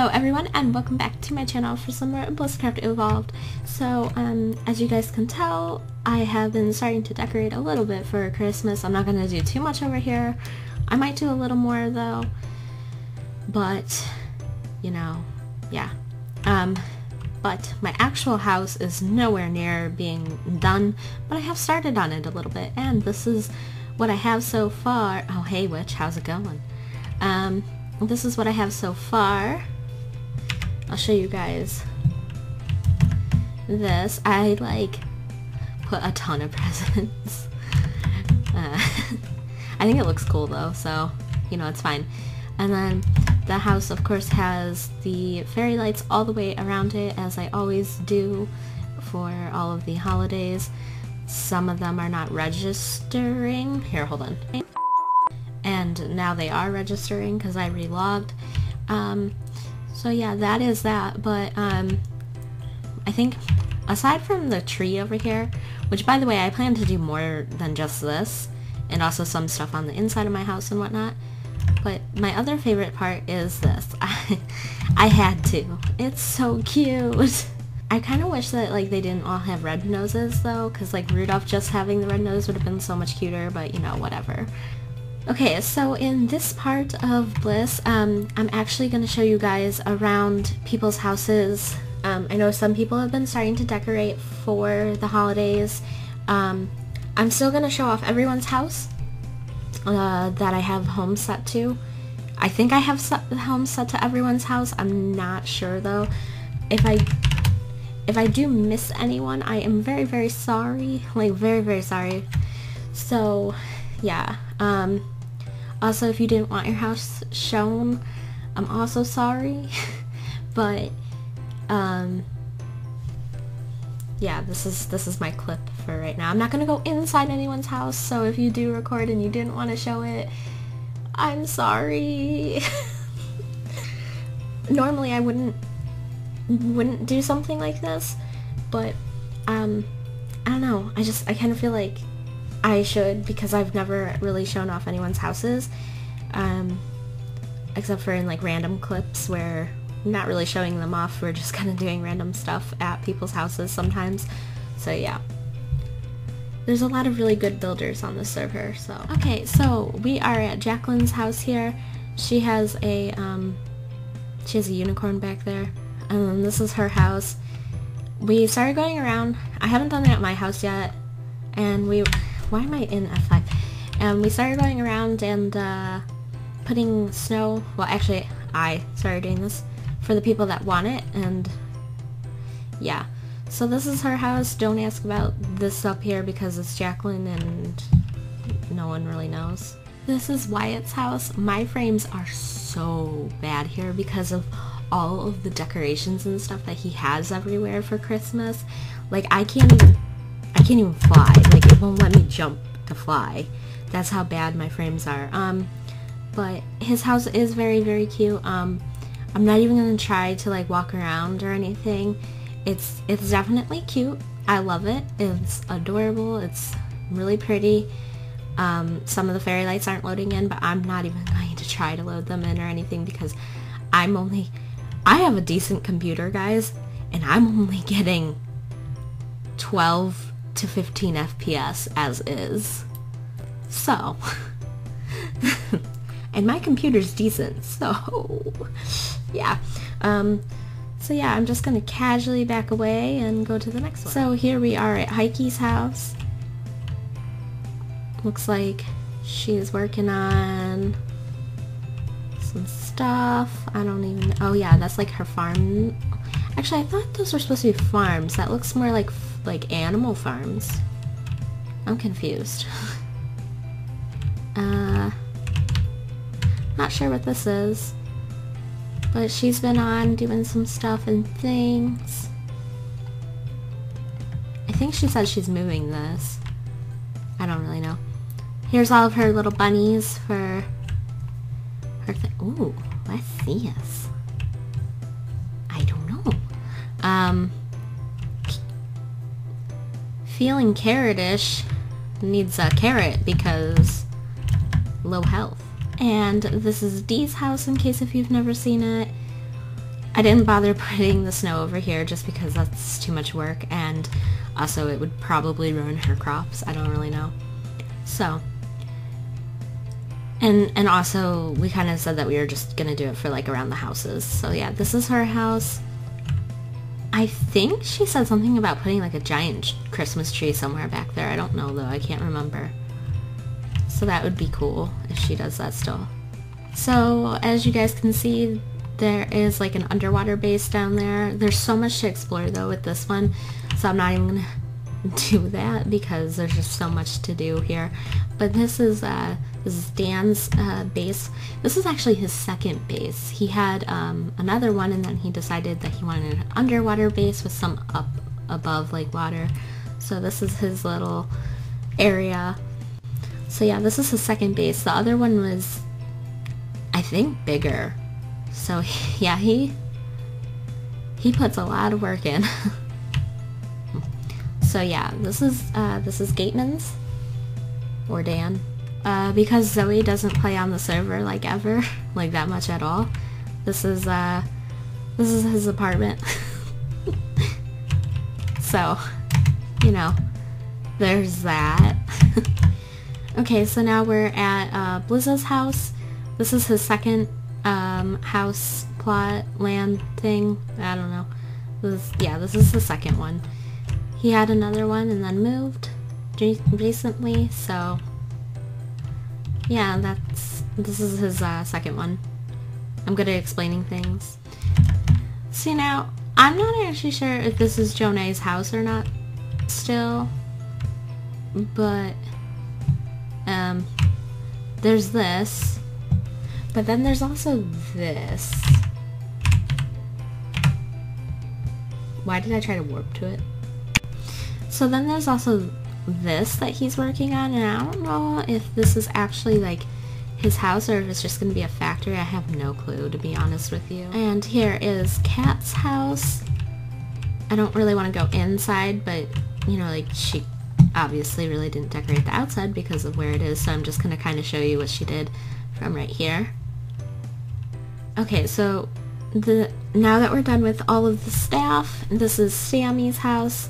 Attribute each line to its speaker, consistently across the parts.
Speaker 1: Hello everyone and welcome back to my channel for some more Blisscraft Evolved. So as you guys can tell, I have been starting to decorate a little bit for Christmas. I'm not going to do too much over here. I might do a little more though, but you know, yeah. But my actual house is nowhere near being done, but I have started on it a little bit, and this is what I have so far. Oh hey witch, how's it going? This is what I have so far. I'll show you guys this. I like put a ton of presents. I think it looks cool though, so you know, it's fine. And then the house of course has the fairy lights all the way around it, as I always do for all of the holidays. Some of them are not registering. Here, hold on. And now they are registering because I relogged. So yeah, that is that. But I think aside from the tree over here, which by the way I plan to do more than just this, and also some stuff on the inside of my house and whatnot, but my other favorite part is this. I had to. It's so cute. I kind of wish that like they didn't all have red noses though, because like Rudolph just having the red nose would have been so much cuter, but you know, whatever. Okay, so in this part of Bliss, I'm actually going to show you guys around people's houses. I know some people have been starting to decorate for the holidays. I'm still going to show off everyone's house that I have home set to. I think I have the home set to everyone's house. I'm not sure though. If I do miss anyone, I am very, very sorry. Like, very, very sorry. So, yeah. Also, if you didn't want your house shown, I'm also sorry. But, yeah, this is my clip for right now. I'm not gonna go inside anyone's house, so if you do record and you didn't want to show it, I'm sorry. Normally I wouldn't do something like this, but I don't know, I kind of feel like I should, because I've never really shown off anyone's houses, except for in like random clips where I'm not really showing them off, we're just kind of doing random stuff at people's houses sometimes. So yeah, there's a lot of really good builders on this server. So okay, so we are at Jacqueline's house here. She has a unicorn back there. This is her house. We started going around. I haven't done it at my house yet, and why am I in F5? And we started going around and putting snow. Well, actually, I started doing this for the people that want it, and yeah. So this is her house. Don't ask about this up here because it's Jacqueline and no one really knows. This is Wyatt's house. My frames are so bad here because of all of the decorations and stuff that he has everywhere for Christmas. Like, I can't even fly. Like, it won't let me jump to fly. That's how bad my frames are. But his house is very, very cute. I'm not even gonna try to like walk around or anything. It's definitely cute. I love it. It's adorable. It's really pretty. Some of the fairy lights aren't loading in, but I'm not even going to try to load them in or anything because I have a decent computer, guys, and I'm only getting 12 to 15 FPS as is. So, and my computer's decent, so yeah. So yeah, I'm just gonna casually back away and go to the next one. So here we are at Heike's house. Looks like she's working on some stuff. I don't even, oh yeah, that's like her farm. Actually, I thought those were supposed to be farms. That looks more like animal farms. I'm confused. Not sure what this is, but she's been on doing some stuff and things. I think she said she's moving this. I don't really know. Here's all of her little bunnies for her thing. Ooh, let's see this. I don't know. Feeling carrotish needs a carrot because low health. And this is Dee's house, in case if you've never seen it. I didn't bother putting the snow over here just because that's too much work, and also it would probably ruin her crops. I don't really know. So, and also we kind of said that we were just gonna do it for like around the houses. So yeah, this is her house. I think she said something about putting like a giant Christmas tree somewhere back there. I don't know though, I can't remember. So that would be cool if she does that still. So as you guys can see, there is like an underwater base down there. There's so much to explore though with this one, so I'm not even gonna do that because there's just so much to do here. But this is Dan's base. This is actually his second base. He had another one, and then he decided that he wanted an underwater base with some up above like water. So this is his little area. So yeah, this is his second base. The other one was, I think, bigger. So yeah, he puts a lot of work in. So yeah, this is Gateman's, or Dan, because Zoe doesn't play on the server like ever, like that much at all. This is his apartment. So, you know, there's that. Okay, so now we're at Bliss's house. This is his second house plot land thing. I don't know. This is the second one. He had another one and then moved recently, so yeah, this is his second one. I'm good at explaining things. See, now I'm not actually sure if this is Jonay's house or not still, but there's this, but then there's also this. Why did I try to warp to it? So then there's also this that he's working on, and I don't know if this is actually like his house or if it's just going to be a factory. I have no clue, to be honest with you. And here is Kat's house. I don't really want to go inside, but you know, like, she obviously really didn't decorate the outside because of where it is, so I'm just going to kind of show you what she did from right here. Okay, so now that we're done with all of the staff, this is Sammy's house.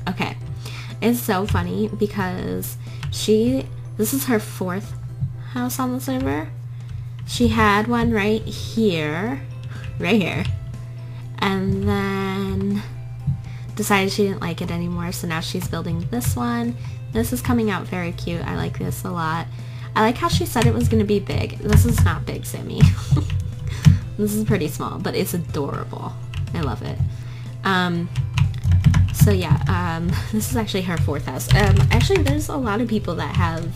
Speaker 1: Okay, it's so funny because this is her fourth house on the server. She had one right here, and then decided she didn't like it anymore, so now she's building this one. This is coming out very cute. I like this a lot. I like how she said it was going to be big. This is not big, Sammy. This is pretty small, but it's adorable. I love it. So yeah, this is actually her fourth house. Actually, there's a lot of people that have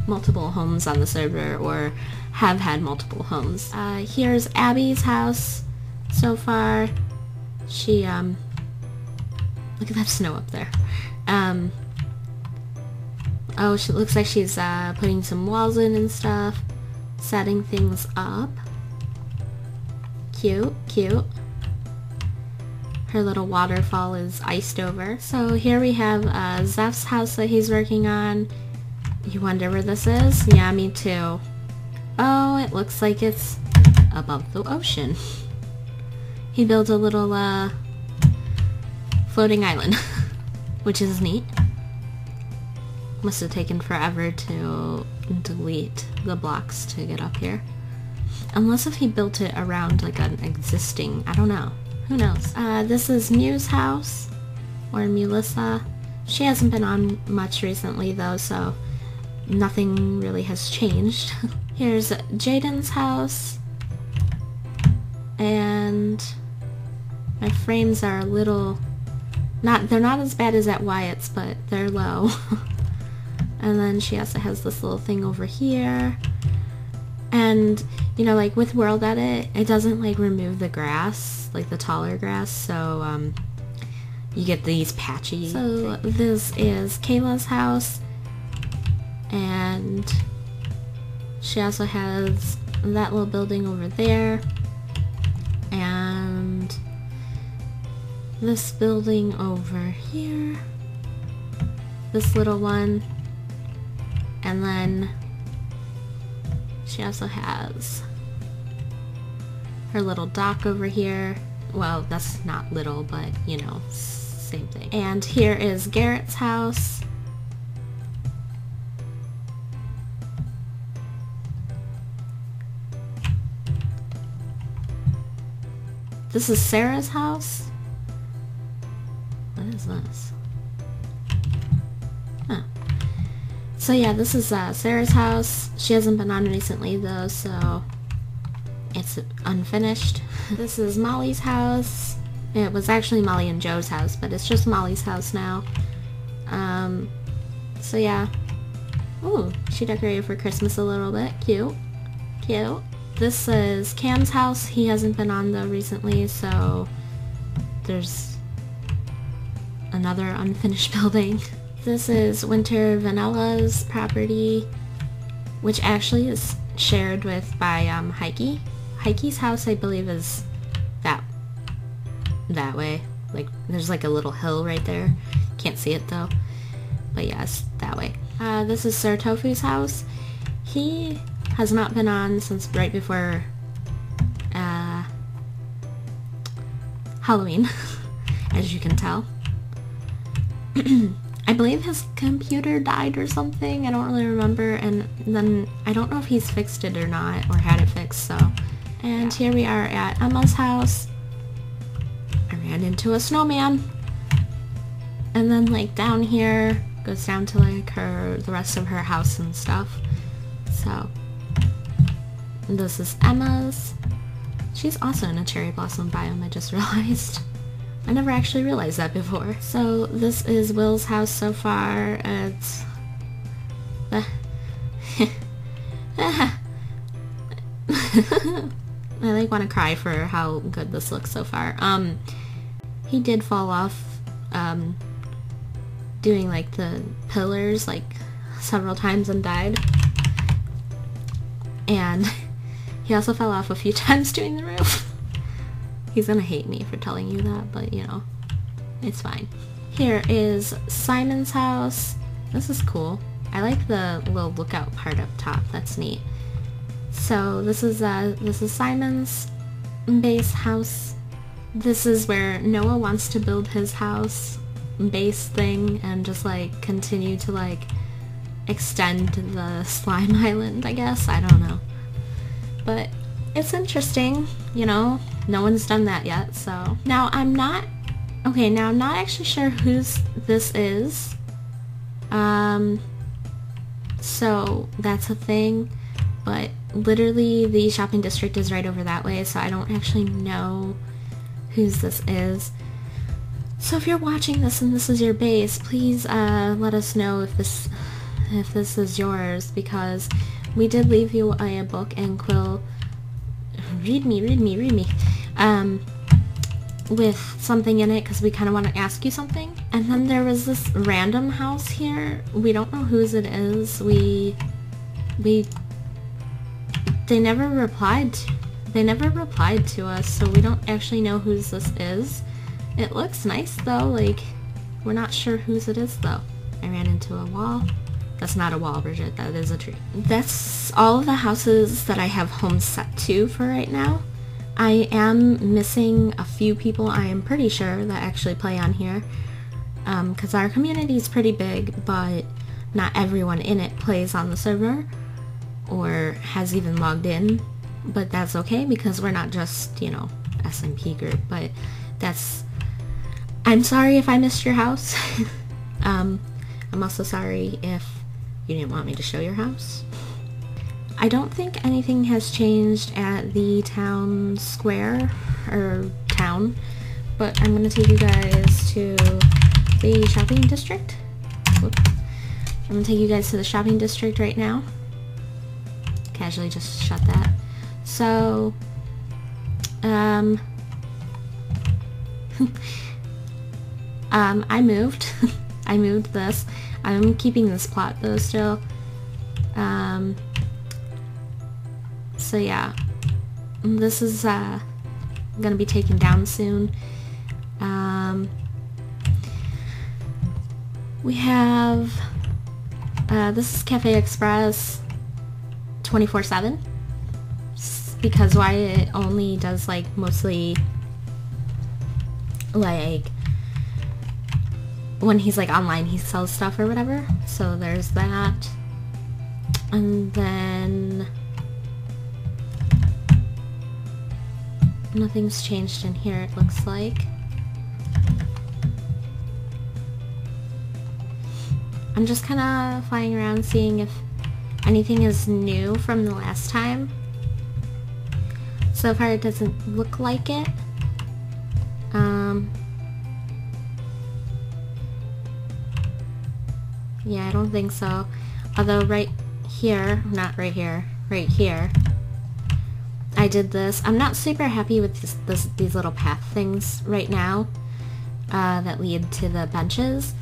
Speaker 1: multiple homes on the server or have had multiple homes. Here's Abby's house so far. She, look at that snow up there. Oh, she looks like she's putting some walls in and stuff, setting things up. Cute, cute. Her little waterfall is iced over. So here we have Zeph's house that he's working on. You wonder where this is? Yeah, me too. Oh, it looks like it's above the ocean. He built a little floating island, which is neat. Must have taken forever to delete the blocks to get up here. Unless if he built it around like an existing, I don't know. Who knows? This is Mew's house, or Melissa. She hasn't been on much recently though, so nothing really has changed. Here's Jaden's house, and my frames are a little, they're not as bad as at Wyatt's, but they're low. And then she also has this little thing over here. And, you know, like with World Edit, it doesn't like remove the grass, like the taller grass, so you get these patchy. So this is Kayla's house, and she also has that little building over there, and this building over here, this little one, and then she also has her little dock over here. Well, that's not little, but you know, same thing. And here is Garrett's house. This is Sarah's house. What is this? Huh. So yeah, this is Sarah's house. She hasn't been on recently though, so it's unfinished. This is Molly's house. It was actually Molly and Joe's house, but it's just Molly's house now. So yeah. Ooh, she decorated for Christmas a little bit. Cute. Cute. This is Cam's house. He hasn't been on though recently, so there's another unfinished building. This is Winter Vanilla's property, which actually is shared with by Heike. Heike's house, I believe, is that way. Like, there's like a little hill right there. Can't see it though, but yes, that way. This is Sir Tofu's house. He has not been on since right before Halloween, as you can tell. I believe his computer died or something, I don't really remember, and then I don't know if he's fixed it or not, or had it fixed, so. And here we are at Emma's house. I ran into a snowman. And then like down here, goes down to like the rest of her house and stuff. So, this is Emma's. She's also in a cherry blossom biome, I just realized. I never actually realized that before. So this is Will's house so far. It's... I like want to cry for how good this looks so far. He did fall off doing like the pillars like several times and died. And he also fell off a few times doing the roof. He's gonna hate me for telling you that, but you know, it's fine. Here is Simon's house. This is cool. I like the little lookout part up top. That's neat. So this is Simon's base house. This is where Noah wants to build his house base thing and just like continue to like extend the slime island, I guess. I don't know. But it's interesting, you know, no one's done that yet, so. Now I'm not actually sure whose this is. So that's a thing, but literally the shopping district is right over that way, so I don't actually know whose this is. So if you're watching this and this is your base, please let us know if this is yours, because we did leave you a book, and Quill, read me, with something in it because we kind of want to ask you something. And then there was this random house here. We don't know whose it is. They never replied to us, so we don't actually know whose this is. It looks nice though, like, we're not sure whose it is though. I ran into a wall. That's not a wall, Bridget, that is a tree. That's all of the houses that I have homes set to for right now. I am missing a few people, I am pretty sure, that actually play on here. Because our community is pretty big, but not everyone in it plays on the server or has even logged in. But that's okay, because we're not just, you know, SMP group, but that's... I'm sorry if I missed your house. I'm also sorry if you didn't want me to show your house. I don't think anything has changed at the town square, or town, but I'm going to take you guys to the shopping district. Whoops. I'm going to take you guys to the shopping district right now. Casually just shut that. So, I moved. I moved this. I'm keeping this plot though still. So yeah, this is gonna be taken down soon. We have this is Cafe Express 24/7. because Wyatt only does like mostly like when he's like online he sells stuff or whatever, so there's that. And then nothing's changed in here, it looks like. I'm just kind of flying around seeing if anything is new from the last time. So far it doesn't look like it. Yeah, I don't think so. Although right here, not right here, right here, I did this. I'm not super happy with these little path things right now that lead to the benches.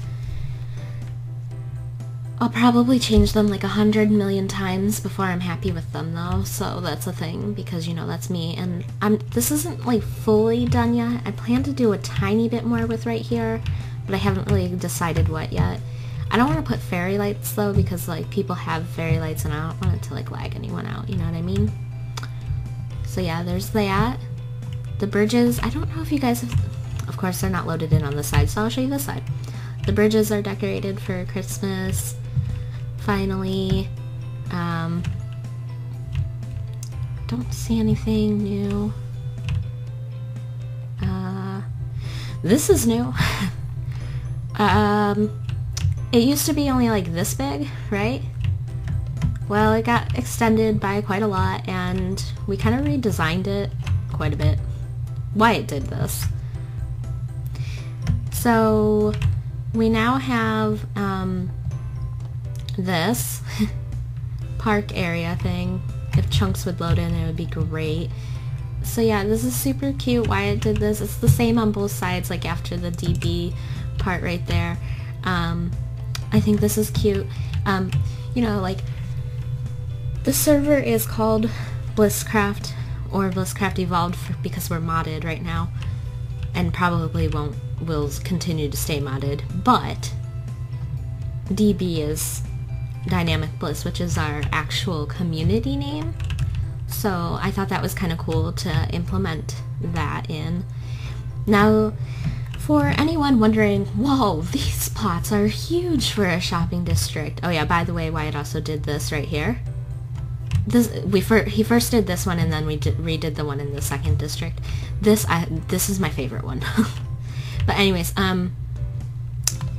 Speaker 1: I'll probably change them like 100 million times before I'm happy with them though, so that's a thing, because you know, that's me. And this isn't like fully done yet. I plan to do a tiny bit more with right here, but I haven't really decided what yet. I don't want to put fairy lights though, because like people have fairy lights and I don't want it to like lag anyone out, you know what I mean? So yeah, there's that. The bridges, I don't know if you guys have, of course they're not loaded in on the side, so I'll show you this side. The bridges are decorated for Christmas. Finally, don't see anything new. This is new. It used to be only like this big, right? Well, it got extended by quite a lot, and we kind of redesigned it quite a bit. Wyatt did this. So, we now have, this park area thing. If chunks would load in, it would be great. So yeah, this is super cute. Wyatt did this. It's the same on both sides, like after the DB part right there. I think this is cute. You know, like, the server is called Blisscraft, or Blisscraft Evolved, because we're modded right now, and probably will continue to stay modded, but DB is Dynamic Bliss, which is our actual community name. So I thought that was kind of cool to implement that in. Now, for anyone wondering, whoa, these plots are huge for a shopping district. Oh yeah, by the way, Wyatt also did this right here. He first did this one, and then we redid the one in the second district. This is my favorite one. But anyways,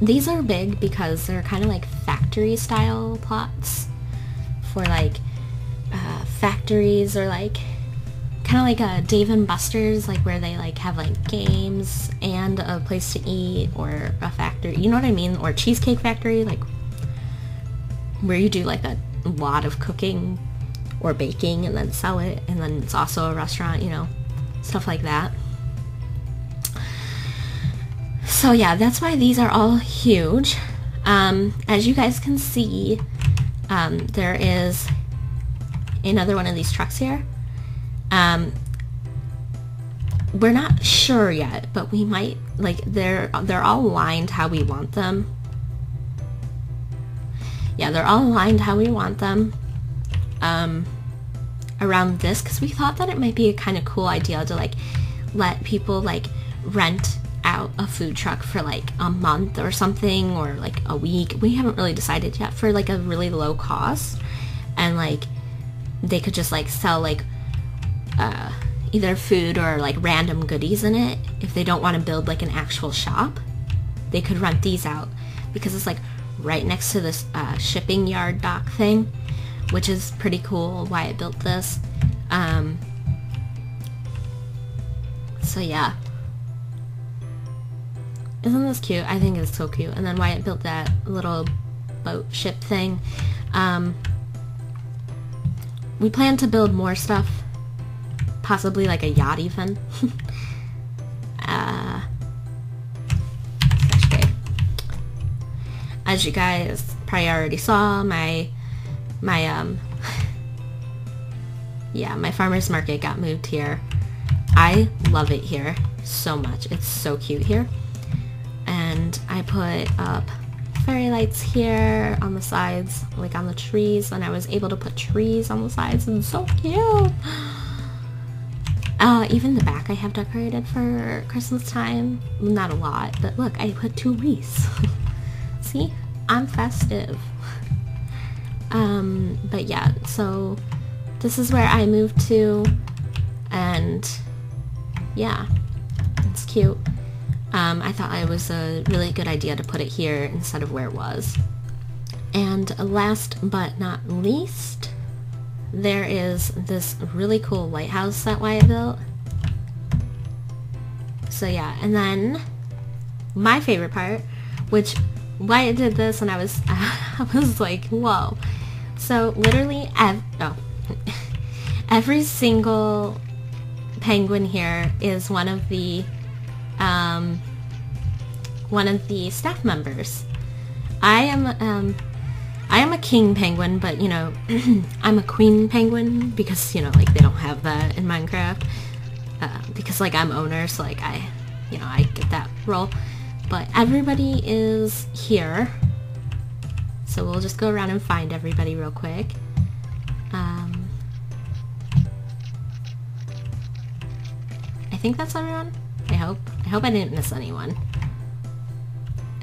Speaker 1: these are big because they're kind of like factory style plots for like factories, or like kind of like a Dave and Buster's, like where they like have like games and a place to eat, or a factory, you know what I mean? Or Cheesecake Factory, like where you do like a lot of cooking or baking and then sell it, and then it's also a restaurant, you know, stuff like that. So yeah, that's why these are all huge. As you guys can see, there is another one of these trucks here. We're not sure yet, but we might, like, they're all lined how we want them. Yeah, they're all lined how we want them. Around this, because we thought that it might be a kind of cool idea to like let people like rent out a food truck for like a month or something, or like a week. We haven't really decided yet, for like a really low cost, and like they could just like sell like either food or like random goodies in it. If they don't want to build like an actual shop, they could rent these out, because it's like right next to this shipping yard dock thing, which is pretty cool. Wyatt built this. So yeah. Isn't this cute? I think it's so cute. And then Wyatt built that little boat ship thing. We plan to build more stuff. Possibly like a yacht even. As you guys probably already saw, my farmer's market got moved here. I love it here so much. It's so cute here. And I put up fairy lights here on the sides, like on the trees, and I was able to put trees on the sides, and it's so cute. Even the back I have decorated for Christmas time. Not a lot, but look, I put 2 wreaths. See? I'm festive. But yeah, so this is where I moved to, and yeah, it's cute. I thought it was a really good idea to put it here instead of where it was. And last but not least, there is this really cool lighthouse that Wyatt built. So yeah, and then my favorite part, which Wyatt did this and I was like, whoa. So literally every single penguin here is one of the staff members. I am a king penguin, but you know, I'm a queen penguin because, you know, like they don't have that in Minecraft. Because like I'm owner, so like I get that role. But everybody is here. So we'll just go around and find everybody real quick. I think that's everyone. I hope I didn't miss anyone.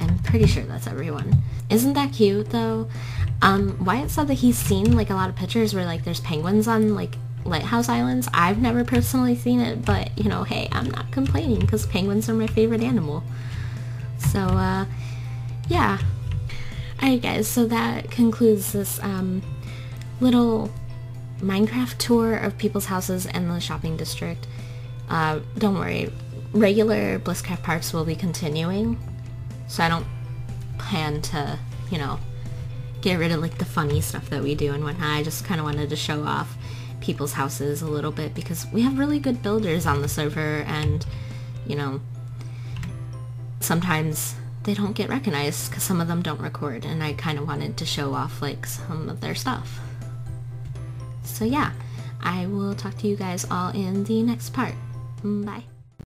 Speaker 1: I'm pretty sure that's everyone. Isn't that cute though? Wyatt said that he's seen like a lot of pictures where like there's penguins on like lighthouse islands. I've never personally seen it, but you know, hey, I'm not complaining because penguins are my favorite animal. So yeah. Alright guys, so that concludes this little Minecraft tour of people's houses and the shopping district. Don't worry, regular Blisscraft parts will be continuing, so I don't plan to, you know, get rid of like the funny stuff that we do and whatnot. I just kind of wanted to show off people's houses a little bit because we have really good builders on the server, and you know, sometimes they don't get recognized because some of them don't record, and I kind of wanted to show off like some of their stuff. So yeah, I will talk to you guys all in the next part. Bye.